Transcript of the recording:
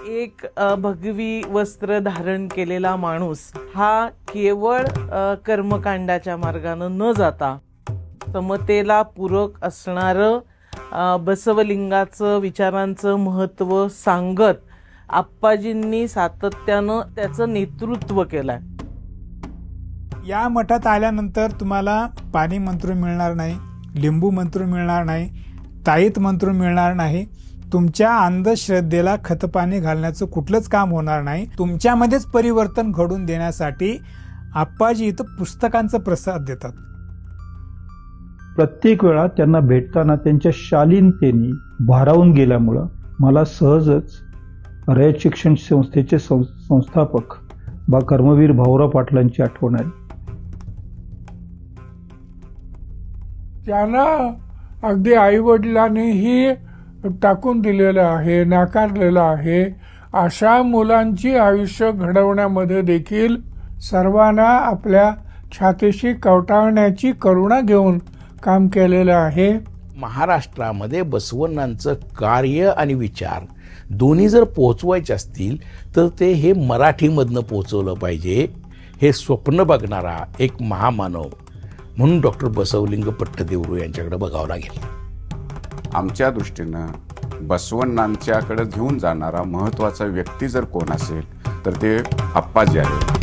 एक भगवी वस्त्र धारण केलेला माणूस हा केवळ कर्मकांडाच्या मार्गानं न जाता समतेला पूरक असणारं बसवलिंगाचं विचारांचं महत्त्व सांगत आप्पाजींनी सातत्यानं त्याचं नेतृत्व केलंय. या मठात आल्यानंतर तुम्हाला पाणी मंत्र मिळणार नाही, लिंबू मंत्र मिळणार नाही, ताईत मंत्र मिळणार नाही. तुमच्या अंधश्रद्धेला खतपाणी घालण्याचं कुठलंच काम होणार नाही. तुमच्यामध्येच परिवर्तन घडून देण्यासाठी आप्पाजी इथं पुस्तकांचा प्रसाद देतात. प्रत्येक वेळा त्यांना भेटताना त्यांच्या शालीनतेने भारावून गेल्यामुळं मला सहजच रयत शिक्षण संस्थेचे संस्थापक कर्मवीर भाऊराव पाटलांची आठवण आली. त्यांना अगदी आईवडिलांनीही टाकून दिलेलं आहे, नाकारलेलं आहे. अशा मुलांची आयुष्य घडवण्यामध्ये देखील सर्वांना आपल्या छातीशी कवटाळण्याची करुणा घेऊन काम केलेलं आहे. महाराष्ट्रामध्ये बसवण्णांचं कार्य आणि विचार दोन्ही जर पोहोचवायचे असतील तर ते हे मराठीमधनं पोहोचवलं पाहिजे. हे स्वप्न बघणारा एक महामानव म्हणून डॉक्टर बसवलिंग पट्टदेवरू यांच्याकडे बघावं लागेल. आमच्या दृष्टीनं बसवण्णांच्याकडे घेऊन जाणारा महत्त्वाचा व्यक्ती जर कोण असेल तर ते आप्पाजी आहेत.